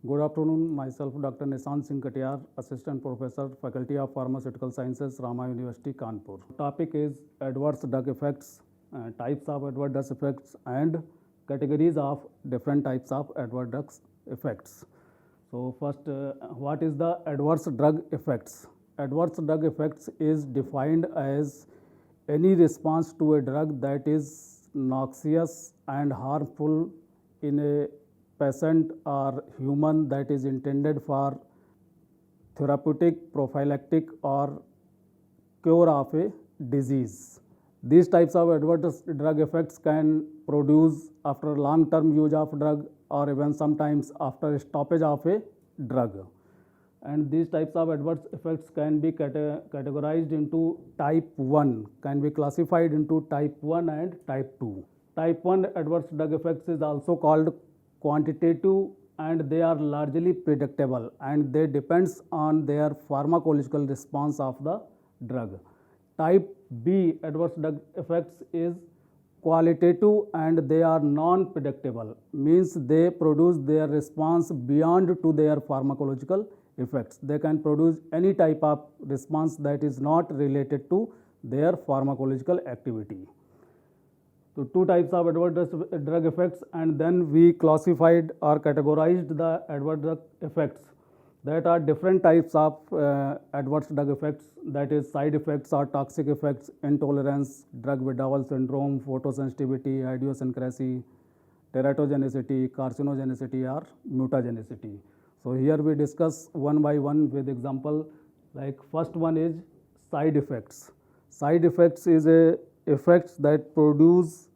Good afternoon. Myself, Dr. Nishan Singh Katiyar, Assistant Professor, Faculty of Pharmaceutical Sciences, Rama University, Kanpur. Topic is adverse drug effects, types of adverse drug effects, and categories of different types of adverse drug effects. So, first, what is the adverse drug effects? Adverse drug effects is defined as any response to a drug that is noxious and harmful in a patient or human that is intended for therapeutic, prophylactic, or cure of a disease. These types of adverse drug effects can produce after long-term use of drug or even sometimes after stoppage of a drug. And these types of adverse effects can be categorized into type 1, can be classified into type 1 and type 2. Type 1 adverse drug effects is also called quantitative, and they are largely predictable, and they depends on their pharmacological response of the drug. Type B adverse drug effects is qualitative, and they are non-predictable, means they produce their response beyond to their pharmacological effects. They can produce any type of response that is not related to their pharmacological activity. So, two types of adverse drug effects, and then we classified or categorized the adverse drug effects. That are different types of adverse drug effects, that is side effects or toxic effects, intolerance, drug withdrawal syndrome, photosensitivity, idiosyncrasy, teratogenicity, carcinogenicity, or mutagenicity. So, here we discuss one by one with example. Like first one is side effects. Side effects is a effects that produce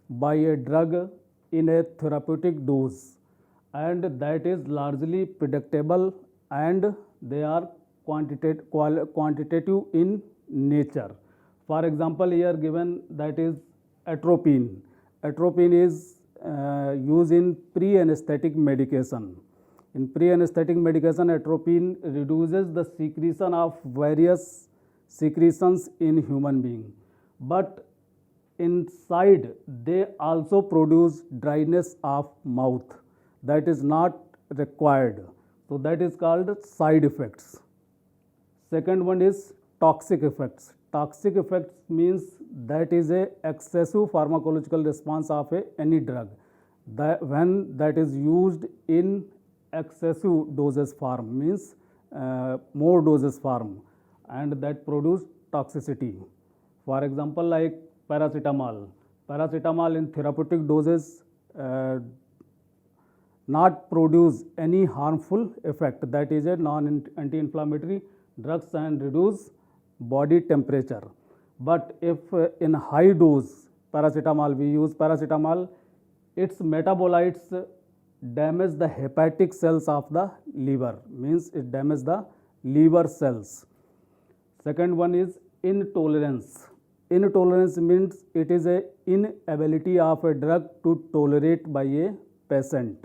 by a drug in a therapeutic dose, and that is largely predictable, and they are quantitative in nature. For example, here given that is atropine. Atropine is used in pre-anesthetic medication. In pre-anesthetic medication, atropine reduces the secretion of various secretions in human being, but inside they also produce dryness of mouth that is not required. So, that is called side effects. Second one is toxic effects. Toxic effects means that is a excessive pharmacological response of any drug when that is used in excessive doses form, means more doses form, and that produce toxicity. For example, like paracetamol. Paracetamol in therapeutic doses not produce any harmful effect, that is a non-anti-inflammatory drugs and reduce body temperature. But if in high dose paracetamol, we use paracetamol, its metabolites damage the hepatic cells of the liver, means it damages the liver cells. Second one is intolerance. Intolerance means it is a inability of a drug to tolerate by a patient.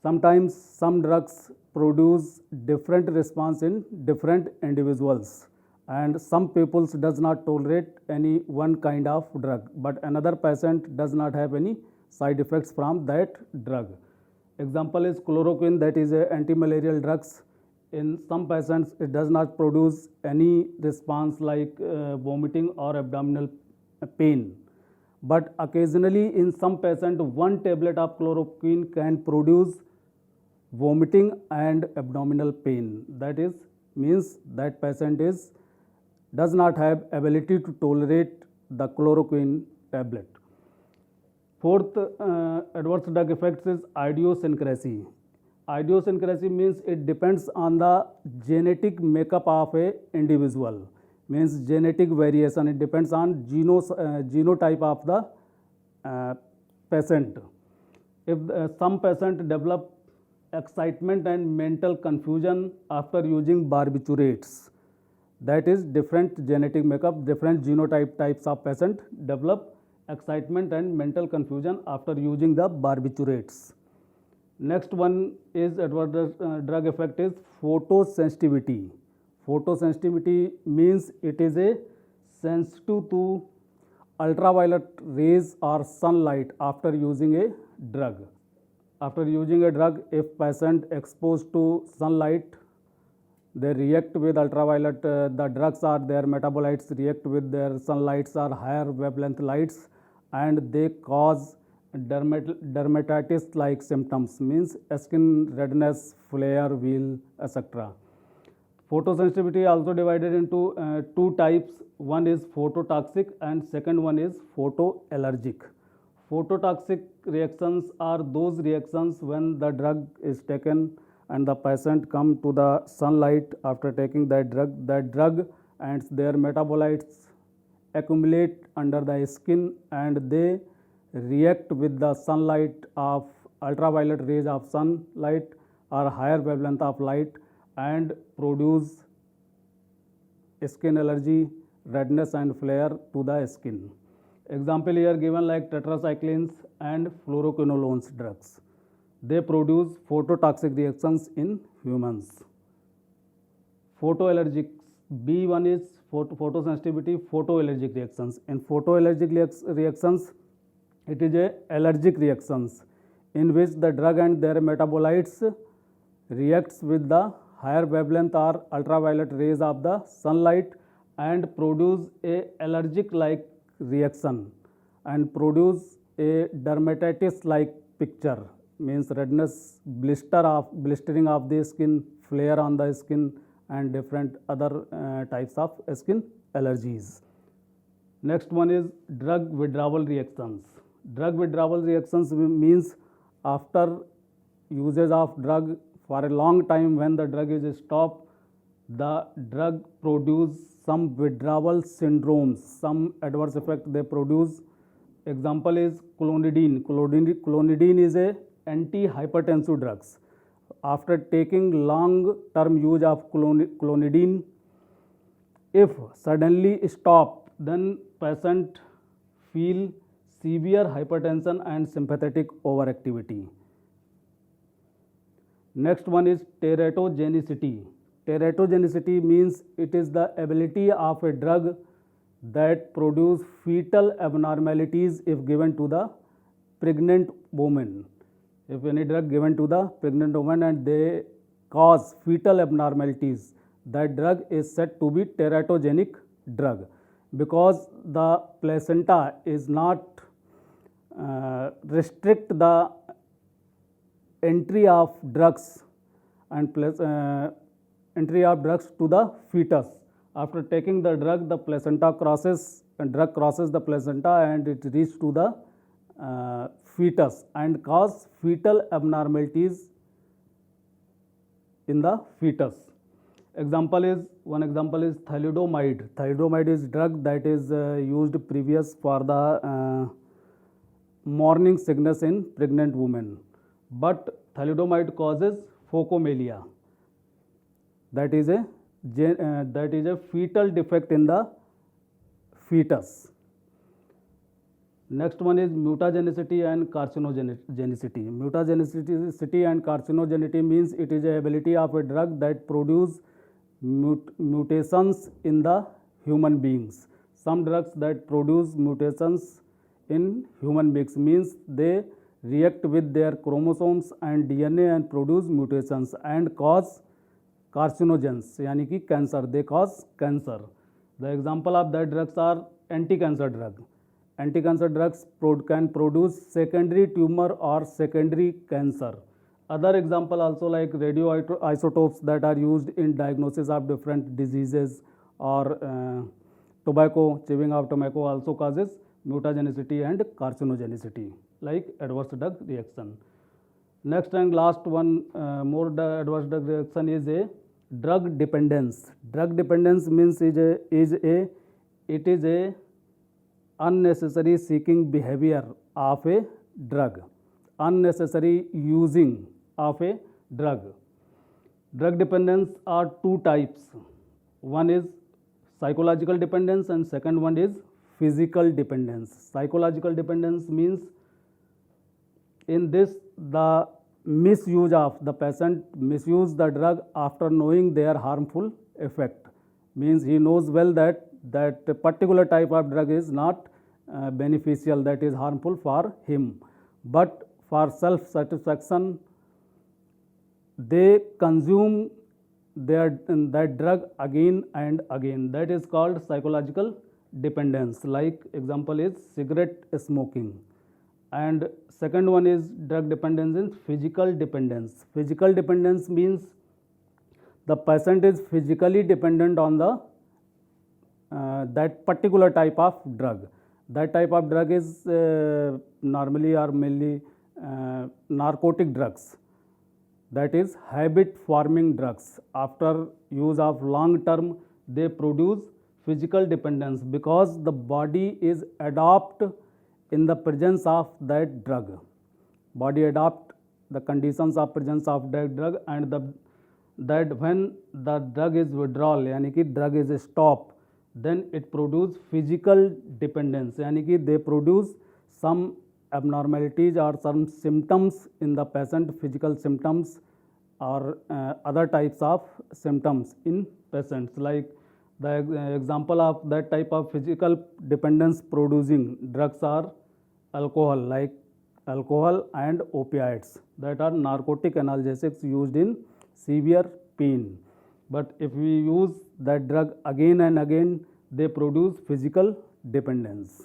Sometimes some drugs produce different response in different individuals, and some people does not tolerate any one kind of drug, but another patient does not have any side effects from that drug. Example is chloroquine, that is a anti-malarial drugs. In some patients it does not produce any response like vomiting or abdominal pain, but occasionally in some patient one tablet of chloroquine can produce vomiting and abdominal pain. That is means that patient does not have ability to tolerate the chloroquine tablet. Fourth adverse drug effects is idiosyncrasy. Idiosyncrasy means it depends on the genetic makeup of a individual, means genetic variation. It depends on genotype of the patient. If some patient develop excitement and mental confusion after using barbiturates, that is different genetic makeup, different genotype types of patient develop excitement and mental confusion after using the barbiturates. Next one is adverse drug effect is photosensitivity. Photosensitivity means it is a sensitive to ultraviolet rays or sunlight after using a drug. After using a drug, if patient exposed to sunlight, they react with ultraviolet. The drugs are their metabolites react with their sunlights or higher wavelength lights, and they cause dermatitis like symptoms, means skin redness, flare, wheal, etc. Photosensitivity also divided into two types. One is phototoxic and second one is photoallergic. Phototoxic reactions are those reactions when the drug is taken and the patient come to the sunlight after taking that drug and their metabolites accumulate under the skin and they react with the sunlight of ultraviolet rays of sunlight or higher wavelength of light and produce skin allergy, redness and flare to the skin. Example here given like tetracyclines and fluoroquinolones drugs. They produce phototoxic reactions in humans. Photoallergic, B1 is photosensitivity, photoallergic reactions. In photoallergic reactions, it is a allergic reactions in which the drug and their metabolites reacts with the higher wavelength or ultraviolet rays of the sunlight and produce a allergic like reaction and produce a dermatitis like picture, means redness, blistering of the skin, flare on the skin and different other types of skin allergies. Next one is drug withdrawal reactions. Drug withdrawal reactions means after usage of drug for a long time, when the drug is stopped, the drug produce some withdrawal syndromes, some adverse effect they produce. Example is clonidine. Clonidine is a anti-hypertensive drugs. After taking long-term use of clonidine, if suddenly stop, then patient feel severe hypertension and sympathetic overactivity. Next one is teratogenicity. Teratogenicity means it is the ability of a drug that produce fetal abnormalities if given to the pregnant woman. If any drug given to the pregnant woman and they cause fetal abnormalities, that drug is said to be teratogenic drug because the placenta is not restrict the entry of drugs and entry of drugs to the fetus. After taking the drug, the placenta crosses and drug crosses the placenta and it reaches to the fetus and cause fetal abnormalities in the fetus. One example is thalidomide. Thalidomide is drug that is used previous for the morning sickness in pregnant women. But thalidomide causes phocomelia. That is a fetal defect in the fetus. Next one is mutagenicity and carcinogenicity. Mutagenicity and carcinogenicity means it is a ability of a drug that produce mutations in the human beings. Some drugs that produce mutations in human beings means they react with their chromosomes and DNA and produce mutations and cause carcinogens, यानी कि cancer. They cause cancer. The example of that drugs are anti-cancer drug. Anti-cancer drugs can produce secondary tumor or secondary cancer. Other example also like radioisotopes that are used in diagnosis of different diseases or tobacco, chewing of tobacco also causes mutagenicity and carcinogenicity like adverse drug reaction. Next and last one more adverse drug reaction is a drug dependence. Drug dependence means it is a unnecessary seeking behavior of a drug, unnecessary using of a drug. Drug dependence are two types. One is psychological dependence and second one is physical dependence. Psychological dependence means in this the misuse of the patient misuse the drug after knowing their harmful effect, means he knows well that particular type of drug is not beneficial, that is harmful for him, but for self satisfaction, they consume that drug again and again. That is called psychological dependence. Like example is cigarette smoking. And second one is drug dependence is physical dependence. Physical dependence means the patient is physically dependent on the that particular type of drug. That type of drug is normally or mainly narcotic drugs. That is habit forming drugs. After use of long term, they produce physical dependence because the body is adopt in the presence of that drug. Body adopt the conditions of presence of that drug, and that when the drug is withdrawal, यानी कि drug is stop, then it produce physical dependence, यानी कि they produce some abnormalities or some symptoms in the patient, physical symptoms or other types of symptoms in patients. Like the example of that type of physical dependence producing drugs are alcohol, like alcohol and opiates, that are narcotic analgesics used in severe pain. But if we use that drug again and again, they produce physical dependence.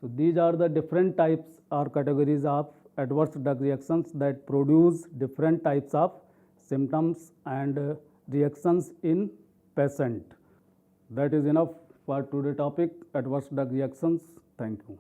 So these are the different types or categories of adverse drug reactions that produce different types of symptoms and reactions in patient. That is enough for today's topic, adverse drug reactions. Thank you.